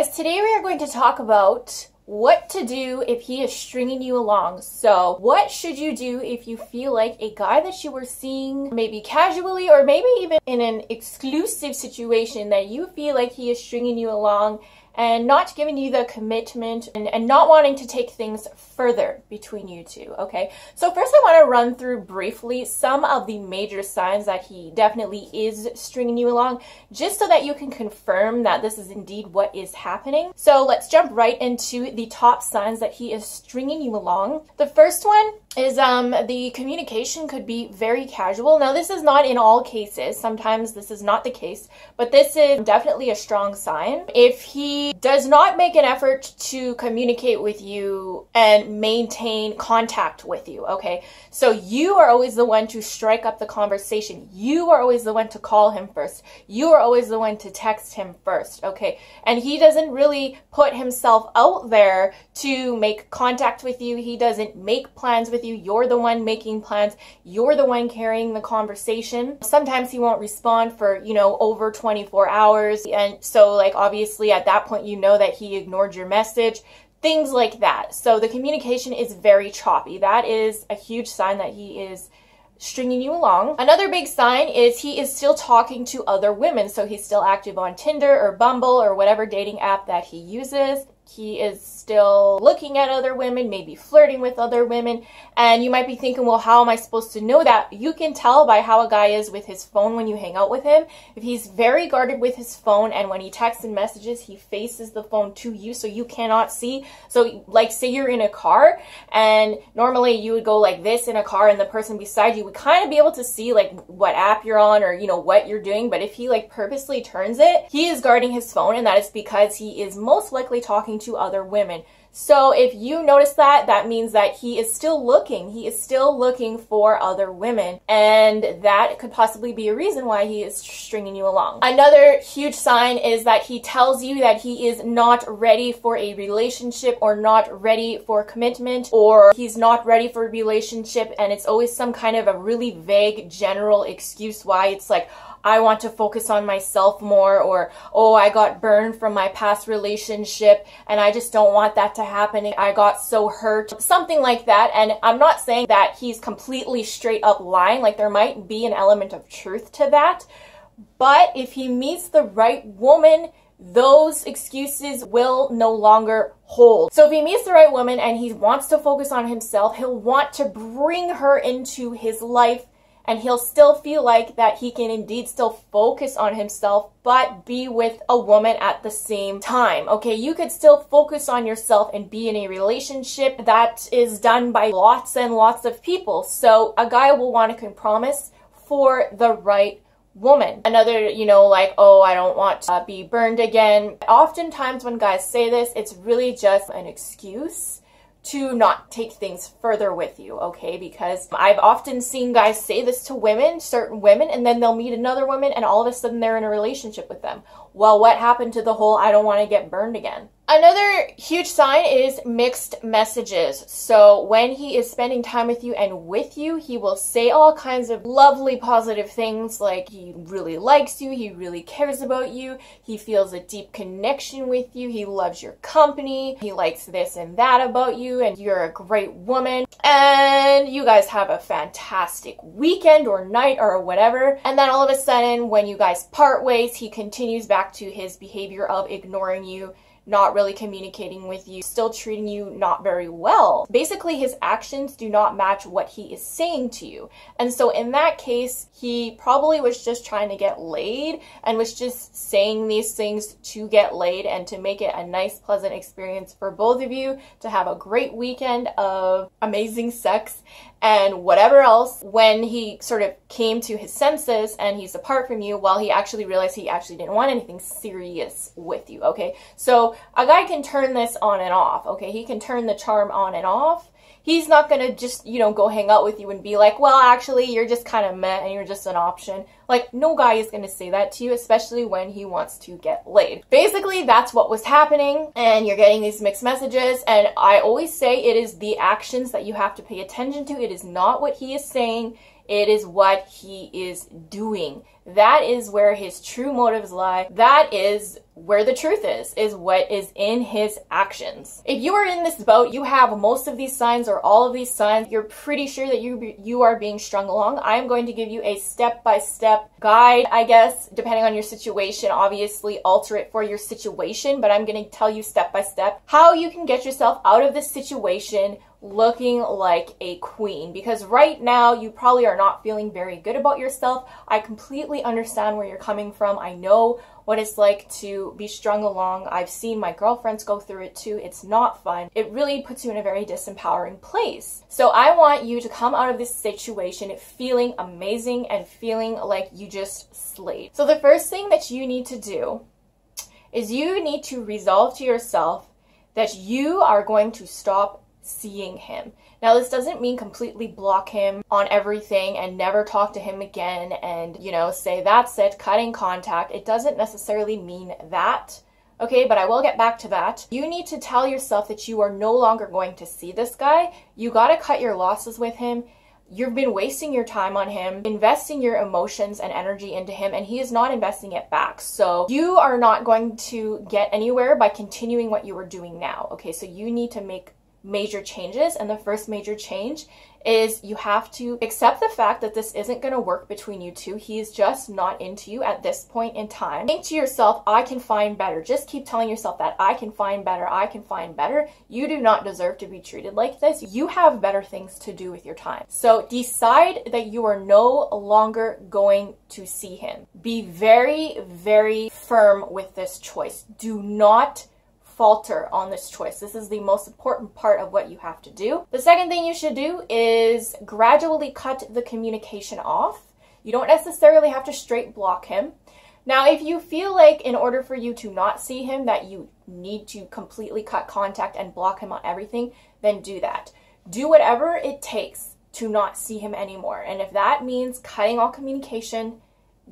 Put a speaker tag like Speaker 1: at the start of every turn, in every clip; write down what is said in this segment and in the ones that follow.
Speaker 1: guys, today we are going to talk about what to do if he is stringing you along. So what should you do if you feel like a guy that you were seeing maybe casually or maybe even in an exclusive situation that you feel like he is stringing you along and not giving you the commitment and not wanting to take things further between you two, okay? So first I want to run through briefly some of the major signs that he definitely is stringing you along, just so that you can confirm that this is indeed what is happening. So let's jump right into the top signs that he is stringing you along. The first one is the communication could be very casual. Now this is not in all cases. Sometimes this is not the case, but this is definitely a strong sign. If he does not make an effort to communicate with you and maintain contact with you, okay? So you are always the one to strike up the conversation. You are always the one to call him first. You are always the one to text him first, okay? And he doesn't really put himself out there to make contact with you. He doesn't make plans with you. You're the one making plans. You're the one carrying the conversation. Sometimes he won't respond for, over 24 hours. And so like obviously at that point, you know that he ignored your message, things like that. So the communication is very choppy. That is a huge sign that he is stringing you along. Another big sign is he is still talking to other women. So he's still active on Tinder or Bumble or whatever dating app that he uses. He is still looking at other women, maybe flirting with other women. And you might be thinking, well, how am I supposed to know that? You can tell by how a guy is with his phone when you hang out with him. If he's very guarded with his phone and when he texts and messages, he faces the phone to you so you cannot see. So like say you're in a car and normally you would go like this in a car and the person beside you would kind of be able to see like what app you're on or, what you're doing. But if he like purposely turns it, he is guarding his phone, and that is because he is most likely talking to other women. So if you notice that, that means that he is still looking. He is still looking for other women, and that could possibly be a reason why he is stringing you along. Another huge sign is that he tells you that he is not ready for a relationship or not ready for commitment, or he's not ready for a relationship, and it's always some kind of a really vague general excuse why. It's like, I want to focus on myself more, or, oh, I got burned from my past relationship and I just don't want that to happen. I got so hurt, something like that. And I'm not saying that he's completely straight up lying. Like there might be an element of truth to that. But if he meets the right woman, those excuses will no longer hold. So if he meets the right woman and he wants to focus on himself, he'll want to bring her into his life. And he'll still feel like that he can indeed still focus on himself, but be with a woman at the same time. Okay, you could still focus on yourself and be in a relationship. That is done by lots and lots of people. So a guy will want to compromise for the right woman. Another, like, oh, I don't want to be burned again. Oftentimes when guys say this, it's really just an excuse to not take things further with you, okay? Because I've often seen guys say this to women, certain women, and then they'll meet another woman and all of a sudden they're in a relationship with them. Well, what happened to the whole I don't want to get burned again? Another huge sign is mixed messages. So when he is spending time with you and with you, he will say all kinds of lovely positive things like he really likes you, he really cares about you, he feels a deep connection with you, he loves your company, he likes this and that about you, and you're a great woman, and you guys have a fantastic weekend or night or whatever. And then all of a sudden, when you guys part ways, he continues back to his behavior of ignoring you, not really communicating with you, still treating you not very well. Basically, his actions do not match what he is saying to you. And so in that case, he probably was just trying to get laid and was just saying these things to get laid and to make it a nice, pleasant experience for both of you, to have a great weekend of amazing sex and whatever else. When he sort of came to his senses and he's apart from you, well, he actually realized he actually didn't want anything serious with you, okay? So a guy can turn this on and off, okay? He can turn the charm on and off. He's not gonna just, go hang out with you and be like, well, actually, you're just kind of meh and you're just an option. Like, no guy is gonna say that to you, especially when he wants to get laid. Basically, that's what was happening, and you're getting these mixed messages, and I always say it is the actions that you have to pay attention to. It is not what he is saying. It is what he is doing. That is where his true motives lie. That is where the truth is what is in his actions. If you are in this boat, you have most of these signs or all of these signs, you're pretty sure that you are being strung along. I am going to give you a step-by-step guide, I guess, depending on your situation. Obviously, alter it for your situation, but I'm going to tell you step-by-step how you can get yourself out of this situation looking like a queen, because right now you probably are not feeling very good about yourself. I completely understand where you're coming from. I know what it's like to be strung along. I've seen my girlfriends go through it too. It's not fun. It really puts you in a very disempowering place. So I want you to come out of this situation feeling amazing and feeling like you just slayed. So the first thing that you need to do is you need to resolve to yourself that you are going to stop seeing him. Now, this doesn't mean completely block him on everything and never talk to him again and, you know, say that's it, cutting contact. It doesn't necessarily mean that, okay? But I will get back to that. You need to tell yourself that you are no longer going to see this guy. You got to cut your losses with him. You've been wasting your time on him, investing your emotions and energy into him, and he is not investing it back. So you are not going to get anywhere by continuing what you are doing now, okay? So you need to make major changes, and the first major change is you have to accept the fact that this isn't going to work between you two. He's just not into you at this point in time. Think to yourself, I can find better. Just keep telling yourself that I can find better, I can find better. You do not deserve to be treated like this. You have better things to do with your time. So decide that you are no longer going to see him. Be very, very firm with this choice. Do not falter on this choice. This is the most important part of what you have to do. The second thing you should do is gradually cut the communication off. You don't necessarily have to straight block him. Now, if you feel like in order for you to not see him that you need to completely cut contact and block him on everything, then do that. Do whatever it takes to not see him anymore. And if that means cutting all communication,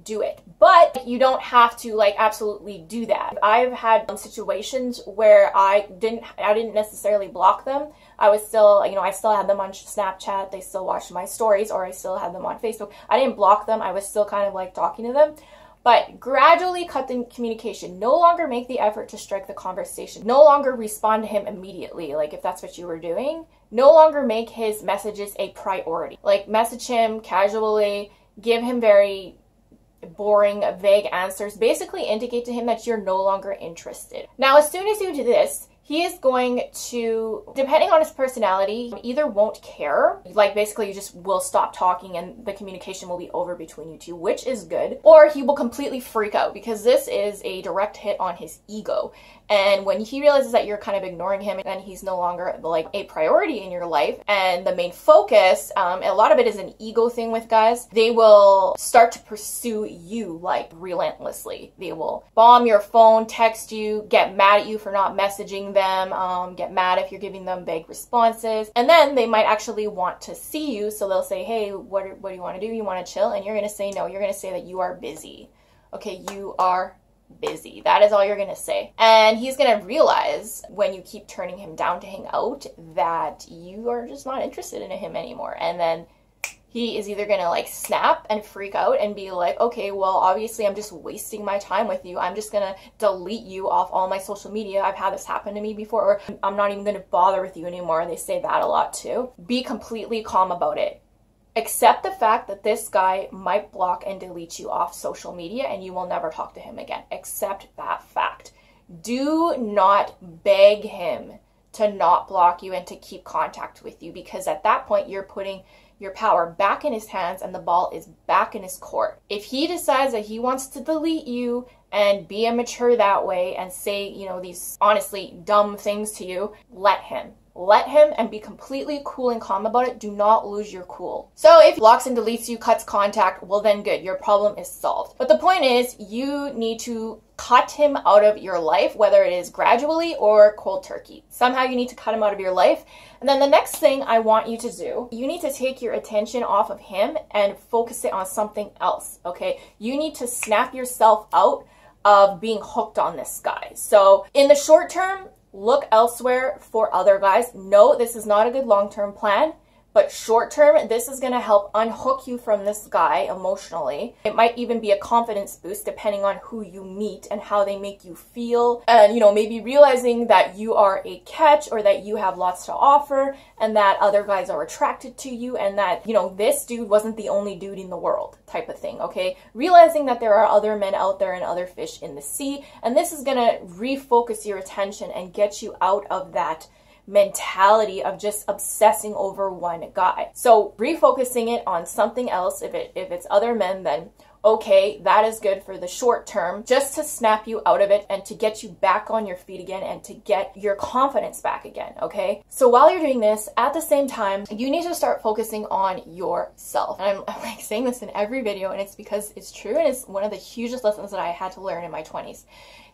Speaker 1: do it. But you don't have to like absolutely do that. I've had situations where I didn't necessarily block them. I was still, you know, I still had them on Snapchat. They still watched my stories, or I still had them on Facebook. I didn't block them. I was still kind of like talking to them. But gradually cut the communication. No longer make the effort to strike the conversation. No longer respond to him immediately, like if that's what you were doing. No longer make his messages a priority. Like message him casually, give him very boring, vague answers. Basically indicate to him that you're no longer interested. Now, as soon as you do this, he is going to, depending on his personality, either won't care, like basically you just will stop talking and the communication will be over between you two, which is good, or he will completely freak out because this is a direct hit on his ego. And when he realizes that you're kind of ignoring him and he's no longer like a priority in your life and the main focus, a lot of it is an ego thing with guys, they will start to pursue you like relentlessly. They will bomb your phone, text you, get mad at you for not messaging them, get mad if you're giving them vague responses, and then they might actually want to see you, so they'll say, hey, what do you want to do? You want to chill? And you're going to say no. You're going to say that you are busy. Okay, you are busy. That is all you're going to say. And he's going to realize when you keep turning him down to hang out that you are just not interested in him anymore. And then he is either going to like snap and freak out and be like, okay, well, obviously I'm just wasting my time with you. I'm just going to delete you off all my social media. I've had this happen to me before. Or I'm not even going to bother with you anymore. They say that a lot too. Be completely calm about it. Accept the fact that this guy might block and delete you off social media and you will never talk to him again. Accept that fact. Do not beg him to not block you and to keep contact with you, because at that point you're putting your power back in his hands and the ball is back in his court. If he decides that he wants to delete you and be immature that way and say, you know, these honestly dumb things to you, let him. Let him and be completely cool and calm about it. Do not lose your cool. So if he blocks and deletes you, cuts contact, well then good, your problem is solved. But the point is, you need to cut him out of your life, whether it is gradually or cold turkey. Somehow you need to cut him out of your life. And then the next thing I want you to do, you need to take your attention off of him and focus it on something else, okay? You need to snap yourself out of being hooked on this guy. So in the short term, look elsewhere for other guys. No, this is not a good long-term plan, But short term, this is going to help unhook you from this guy emotionally. It might even be a confidence boost depending on who you meet and how they make you feel. And, you know, maybe realizing that you are a catch or that you have lots to offer and that other guys are attracted to you and that, you know, this dude wasn't the only dude in the world type of thing, okay? Realizing that there are other men out there and other fish in the sea. And this is going to refocus your attention and get you out of that mentality of just obsessing over one guy. So refocusing it on something else, if it's other men, then okay, that is good for the short term, just to snap you out of it and to get you back on your feet again and to get your confidence back again, okay? So while you're doing this, at the same time, you need to start focusing on yourself. And I'm like saying this in every video, and it's because it's true, and it's one of the hugest lessons that I had to learn in my 20s.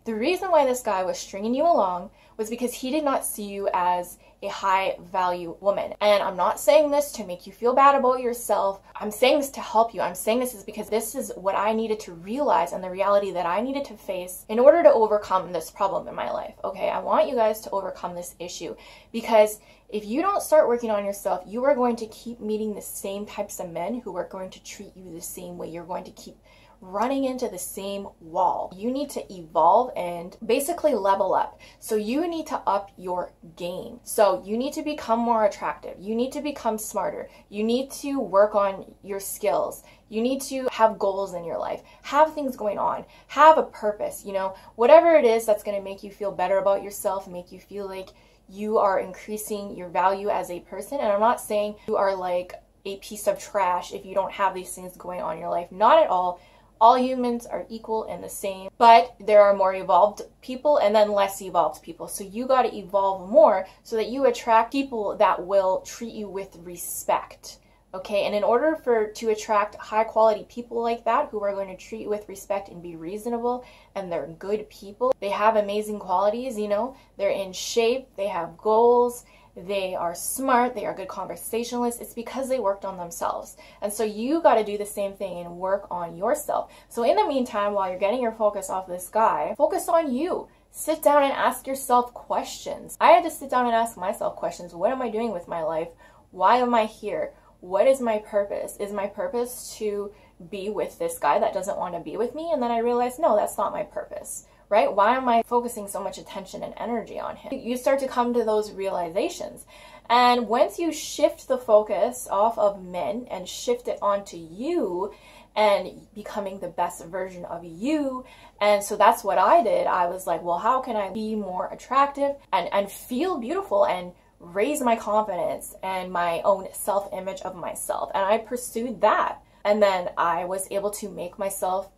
Speaker 1: The reason why this guy was stringing you along was because he did not see you as a high value woman. And I'm not saying this to make you feel bad about yourself. I'm saying this to help you. I'm saying this is because this is what I needed to realize and the reality that I needed to face in order to overcome this problem in my life. Okay, I want you guys to overcome this issue, because if you don't start working on yourself, you are going to keep meeting the same types of men who are going to treat you the same way. You're going to keep running into the same wall. You need to evolve and basically level up. So you need to up your game. So you need to become more attractive. You need to become smarter. You need to work on your skills. You need to have goals in your life, have things going on, have a purpose, you know, whatever it is that's going to make you feel better about yourself, make you feel like you are increasing your value as a person. And I'm not saying you are like a piece of trash if you don't have these things going on in your life. Not at all. All humans are equal and the same, but there are more evolved people and then less evolved people. So you got to evolve more so that you attract people that will treat you with respect. Okay, and in order to attract high quality people like that who are going to treat you with respect and be reasonable, and they're good people, they have amazing qualities, you know, they're in shape, they have goals, they are smart, they are good conversationalists, it's because they worked on themselves. And so you got to do the same thing and work on yourself. So in the meantime, while you're getting your focus off this guy, focus on you. Sit down and ask yourself questions. I had to sit down and ask myself questions. What am I doing with my life? Why am I here? What is my purpose? Is my purpose to be with this guy that doesn't want to be with me? And then I realized, no, that's not my purpose. Right? Why am I focusing so much attention and energy on him? You start to come to those realizations. And once you shift the focus off of men and shift it onto you and becoming the best version of you, and so that's what I did. I was like, well, how can I be more attractive and feel beautiful and raise my confidence and my own self-image of myself? And I pursued that. And then I was able to make myself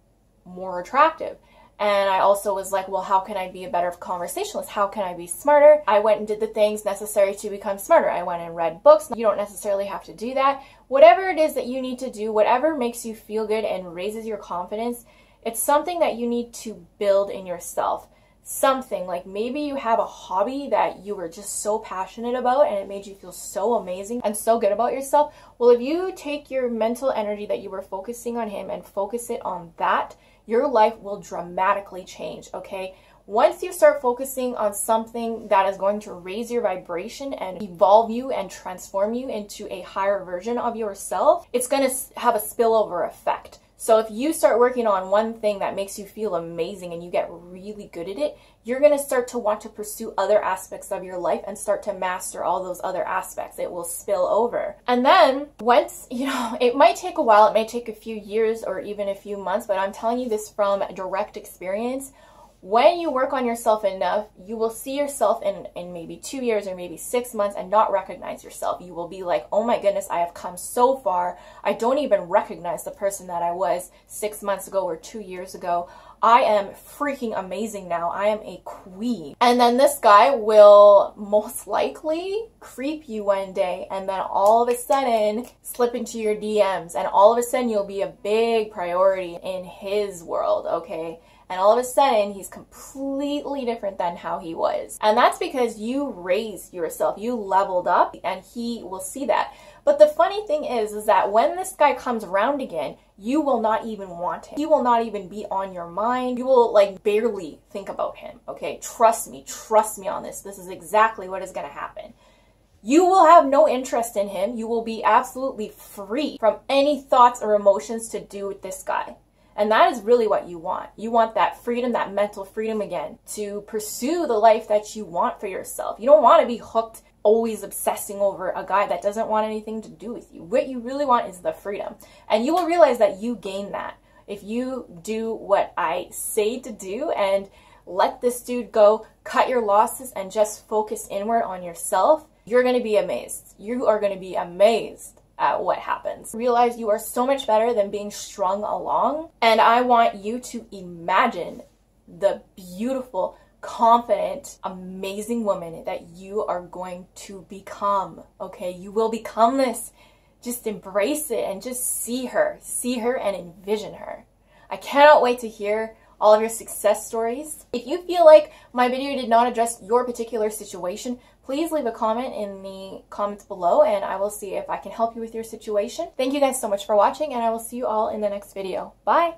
Speaker 1: more attractive. And I also was like, well, how can I be a better conversationalist? How can I be smarter? I went and did the things necessary to become smarter. I went and read books. You don't necessarily have to do that. Whatever it is that you need to do, whatever makes you feel good and raises your confidence, it's something that you need to build in yourself. Something like maybe you have a hobby that you were just so passionate about and it made you feel so amazing and so good about yourself. Well, if you take your mental energy that you were focusing on him and focus it on that, your life will dramatically change, okay? Once you start focusing on something that is going to raise your vibration and evolve you and transform you into a higher version of yourself, it's going to have a spillover effect. So if you start working on one thing that makes you feel amazing and you get really good at it, you're going to start to want to pursue other aspects of your life and start to master all those other aspects. It will spill over. And then once, you know, it might take a while, it may take a few years or even a few months, but I'm telling you this from direct experience. When you work on yourself enough, you will see yourself in maybe 2 years or maybe 6 months and not recognize yourself. You will be like, oh my goodness, I have come so far. I don't even recognize the person that I was 6 months ago or 2 years ago. I am freaking amazing now. I am a queen. And then this guy will most likely creep you one day and then all of a sudden slip into your DMs and all of a sudden you'll be a big priority in his world, okay? And all of a sudden, he's completely different than how he was. And that's because you raised yourself, you leveled up, and he will see that. But the funny thing is that when this guy comes around again, you will not even want him. He will not even be on your mind. You will like barely think about him, okay? Trust me on this. This is exactly what is gonna happen. you will have no interest in him. You will be absolutely free from any thoughts or emotions to do with this guy. And that is really what you want. You want that freedom, that mental freedom again, to pursue the life that you want for yourself. You don't want to be hooked, always obsessing over a guy that doesn't want anything to do with you. What you really want is the freedom. And you will realize that you gain that if you do what I say to do and let this dude go, cut your losses, and just focus inward on yourself. You're going to be amazed. You are going to be amazed at what happens. Realize you are so much better than being strung along. And I want you to imagine the beautiful, confident, amazing woman that you are going to become. Okay, you will become this. Just embrace it and just see her and envision her. I cannot wait to hear all of your success stories. If you feel like my video did not address your particular situation, please leave a comment in the comments below and I will see if I can help you with your situation. Thank you guys so much for watching, and I will see you all in the next video. Bye!